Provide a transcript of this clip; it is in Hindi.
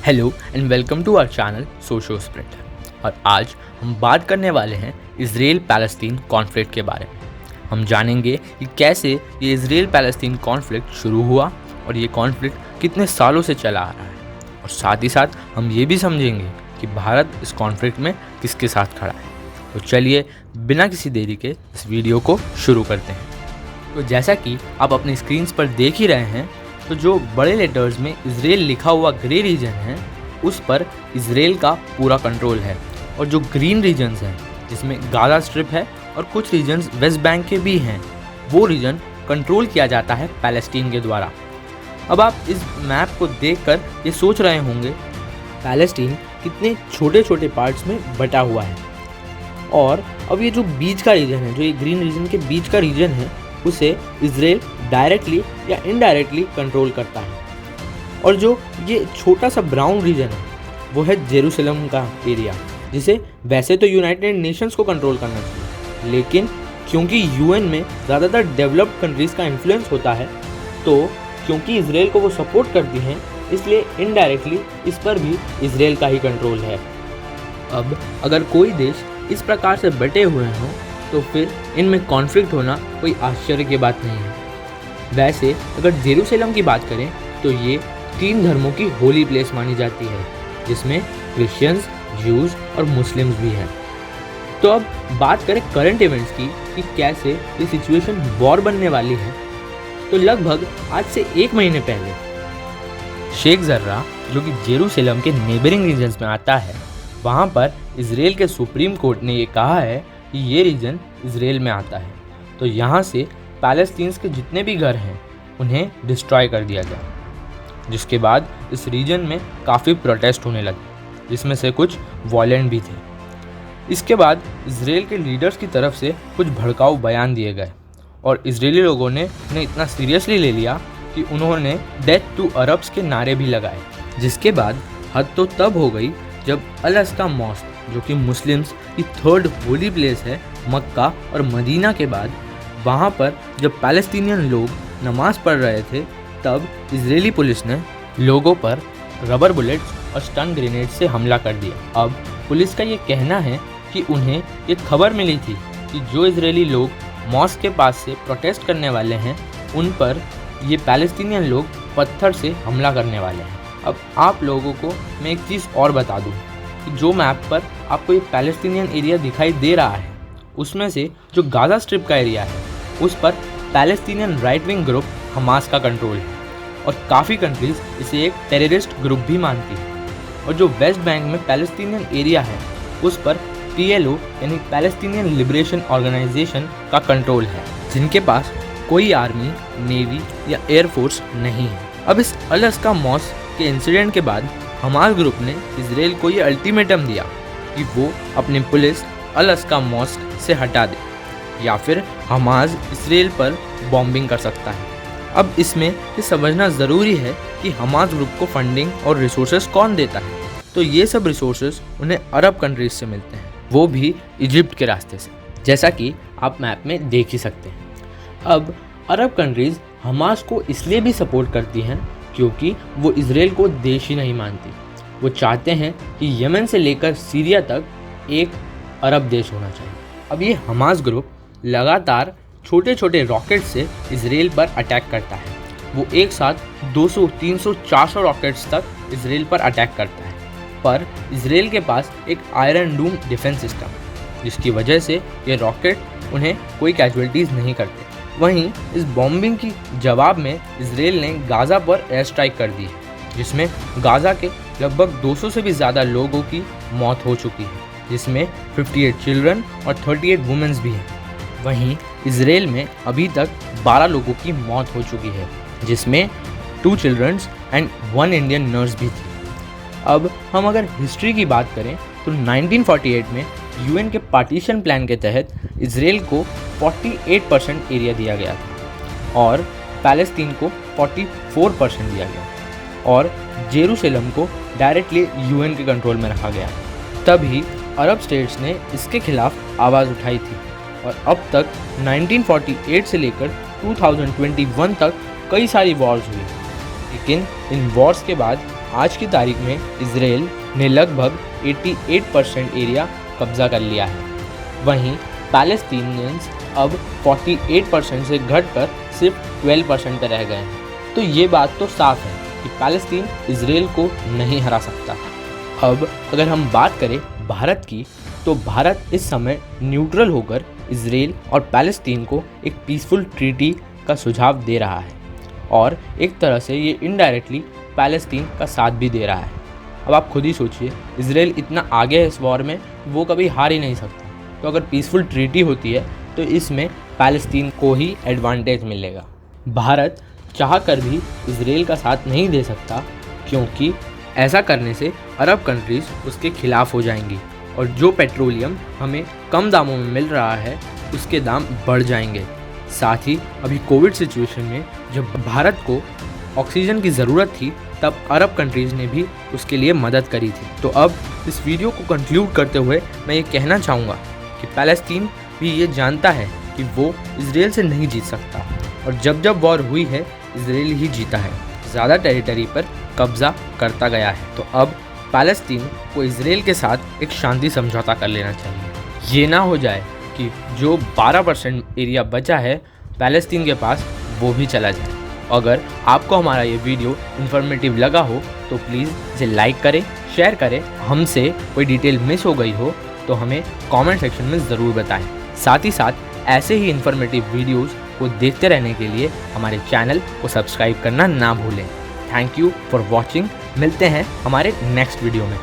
Hello and welcome to our channel socio spirit. और आज हम बात करने वाले हैं इजराइल पैलेस्तीन कॉन्फ्लिक्ट के बारे में। हम जानेंगे कि कैसे ये इजराइल पैलेस्तीन कॉन्फ्लिक्ट शुरू हुआ और ये कॉन्फ्लिक्ट कितने सालों से चला आ रहा है। और साथ ही साथ हम ये भी समझेंगे कि भारत इस कॉन्फ्लिक्ट में किसके साथ खड़ा है। तो चलिए बिना किसी देरी के इस वीडियो को शुरू करते हैं। तो जैसा कि आप अपनी स्क्रीन्स पर देख ही रहे हैं, तो जो बड़े लेटर्स में इजराइल लिखा हुआ ग्रे रीजन है उस पर इजराइल का पूरा कंट्रोल है, और जो ग्रीन रीजन्स हैं जिसमें गाजा स्ट्रिप है और कुछ रीजन्स वेस्ट बैंक के भी हैं, वो रीजन कंट्रोल किया जाता है पैलेस्टीन के द्वारा। अब आप इस मैप को देखकर ये सोच रहे होंगे पैलेस्टीन कितने छोटे छोटे पार्ट्स में बटा हुआ है, और अब ये जो बीच का रीजन है, जो ये ग्रीन रीजन के बीच का रीजन है, उसे इजराइल डायरेक्टली या इनडायरेक्टली कंट्रोल करता है। और जो ये छोटा सा ब्राउन रीजन है वो है जेरूसलम का एरिया, जिसे वैसे तो यूनाइटेड नेशंस को कंट्रोल करना चाहिए, लेकिन क्योंकि यूएन में ज़्यादातर डेवलप्ड कंट्रीज़ का इन्फ्लुएंस होता है, तो क्योंकि इजराइल को वो सपोर्ट करती हैं, इसलिए इनडायरेक्टली इस पर भी इजराइल का ही कंट्रोल है। अब अगर कोई देश इस प्रकार से बटे हुए हों तो फिर इनमें कॉन्फ्लिक्ट होना कोई आश्चर्य की बात नहीं है। वैसे अगर जेरूसलम की बात करें तो ये 3 धर्मों की होली प्लेस मानी जाती है, जिसमें क्रिश्चियंस, ज्यूज़ और मुस्लिम्स भी हैं। तो अब बात करें करंट इवेंट्स की कि कैसे ये सिचुएशन वॉर बनने वाली है, तो लगभग आज से 1 महीने पहले शेख जर्रा, जो कि जेरूसलम के नेबरिंग रीजन्स में आता है, वहाँ पर इजराइल के सुप्रीम कोर्ट ने ये कहा है कि ये रीजन इजराइल में आता है, तो यहाँ से पैलेस्टीन्स के जितने भी घर हैं उन्हें डिस्ट्रॉय कर दिया जाए। जिसके बाद इस रीजन में काफ़ी प्रोटेस्ट होने लगे, जिसमें से कुछ वॉयलेंट भी थे। इसके बाद इजराइल के लीडर्स की तरफ से कुछ भड़काऊ बयान दिए गए, और इजरायली लोगों ने उन्हें इतना सीरियसली ले लिया कि उन्होंने डेथ टू अरब्स के नारे भी लगाए। जिसके बाद हद तो तब हो गई जब अल अक्सा मॉस्क, जो कि मुस्लिम्स की 3rd होली प्लेस है मक्का और मदीना के बाद, वहाँ पर जब पैलेस्टीनियन लोग नमाज पढ़ रहे थे, तब इजरायली पुलिस ने लोगों पर रबर बुलेट्स और स्टन ग्रेनेड से हमला कर दिया। अब पुलिस का ये कहना है कि उन्हें ये खबर मिली थी कि जो इजरायली लोग मॉस्क के पास से प्रोटेस्ट करने वाले हैं, उन पर ये पैलेस्टीनियन लोग पत्थर से हमला करने वाले हैं। अब आप लोगों को मैं एक चीज़ और बता दूँ कि जो मैप पर आपको ये पैलेस्टीनियन एरिया दिखाई दे रहा है, उसमें से जो गाजा स्ट्रिप का एरिया है उस पर Palestinian right wing group Hamas का कंट्रोल है, और काफ़ी कंट्रीज़ इसे एक टेररिस्ट ग्रुप भी मानती है। और जो वेस्ट बैंक में पैलेस्टीनियन एरिया है उस पर PLO यानी पैलेस्टीनियन लिबरेशन ऑर्गेनाइजेशन का कंट्रोल है, जिनके पास कोई आर्मी, नेवी या एयरफोर्स नहीं है। अब इस अल अक्सा मॉस्क के इंसिडेंट के बाद हमास ग्रुप ने इजराइल को ये अल्टीमेटम दिया कि वो अपनी पुलिस अल अक्सा मॉस्क से हटा दे, या फिर हमास इजराइल पर बॉम्बिंग कर सकता है। अब इसमें ये समझना ज़रूरी है कि हमास ग्रुप को फंडिंग और रिसोर्सेज कौन देता है। तो ये सब रिसोर्सेज उन्हें अरब कंट्रीज से मिलते हैं, वो भी इजिप्ट के रास्ते से, जैसा कि आप मैप में देख ही सकते हैं। अब अरब कंट्रीज़ हमास को इसलिए भी सपोर्ट करती हैं क्योंकि वो इजराइल को देश ही नहीं मानती। वो चाहते हैं कि यमन से लेकर सीरिया तक एक अरब देश होना चाहिए। अब ये हमास ग्रुप लगातार छोटे छोटे रॉकेट से इजराइल पर अटैक करता है। वो एक साथ 200, 300, 400 रॉकेट्स तक इजराइल पर अटैक करता है, पर इजराइल के पास एक आयरन डूम डिफेंस सिस्टम, जिसकी वजह से ये रॉकेट उन्हें कोई कैजुअलिटीज़ नहीं करते। वहीं इस बॉम्बिंग की जवाब में इजराइल ने गाज़ा पर एयर स्ट्राइक कर दी, जिसमें गाज़ा के लगभग 200 से भी ज़्यादा लोगों की मौत हो चुकी है, जिसमें 58 चिल्ड्रन और 38 वुमेन्स भी हैं। वहीं इजराइल में अभी तक 12 लोगों की मौत हो चुकी है, जिसमें 2 चिल्ड्रंस एंड 1 इंडियन नर्स भी थी। अब हम अगर हिस्ट्री की बात करें तो 1948 में यूएन के पार्टीशन प्लान के तहत इजराइल को 48% एरिया दिया गया था, और पैलेस्तीन को 44% दिया गया, और जेरूसलम को डायरेक्टली यूएन के कंट्रोल में रखा गया। तभी अरब स्टेट्स ने इसके खिलाफ आवाज़ उठाई थी, और अब तक 1948 से लेकर 2021 तक कई सारी वॉर्स हुई, लेकिन इन वॉर्स के बाद आज की तारीख में इजराइल ने लगभग 88% एरिया कब्जा कर लिया है। वहीं पैलेस्टीनियंस अब 48% से घटकर सिर्फ 12% पर रह गए हैं। तो ये बात तो साफ है कि पैलेस्टीन इजराइल को नहीं हरा सकता। अब अगर हम बात करें भारत की, तो भारत इस समय न्यूट्रल होकर इजराइल और पैलेस्टीन को एक पीसफुल ट्रीटी का सुझाव दे रहा है और एक तरह से ये इनडायरेक्टली पैलेस्टीन का साथ भी दे रहा है। अब आप खुद ही सोचिए, इजराइल इतना आगे है इस वॉर में, वो कभी हार ही नहीं सकता। तो अगर पीसफुल ट्रीटी होती है तो इसमें पैलेस्टीन को ही एडवांटेज मिलेगा। भारत चाह कर भी इजराइल का साथ नहीं दे सकता, क्योंकि ऐसा करने से अरब कंट्रीज़ उसके खिलाफ हो जाएंगी और जो पेट्रोलियम हमें कम दामों में मिल रहा है उसके दाम बढ़ जाएंगे। साथ ही अभी कोविड सिचुएशन में जब भारत को ऑक्सीजन की ज़रूरत थी, तब अरब कंट्रीज़ ने भी उसके लिए मदद करी थी। तो अब इस वीडियो को कंक्लूड करते हुए मैं ये कहना चाहूँगा कि पैलेस्टीन भी ये जानता है कि वो इजराइल से नहीं जीत सकता और जब जब वॉर हुई है इजराइल ही जीता है, ज़्यादा टेरिटरी पर कब्जा करता गया है। तो अब पैलेस्टीन को इजराइल के साथ एक शांति समझौता कर लेना चाहिए। ये ना हो जाए कि जो 12% एरिया बचा है पैलेस्टीन के पास, वो भी चला जाए। अगर आपको हमारा ये वीडियो इन्फॉर्मेटिव लगा हो तो प्लीज़ इसे लाइक करें, शेयर करें। हमसे कोई डिटेल मिस हो गई हो तो हमें कमेंट सेक्शन में ज़रूर बताएं। साथ ही साथ ऐसे ही इन्फॉर्मेटिव वीडियोज़ को देखते रहने के लिए हमारे चैनल को सब्सक्राइब करना ना भूलें। Thank you for watching. मिलते हैं हमारे नेक्स्ट वीडियो में।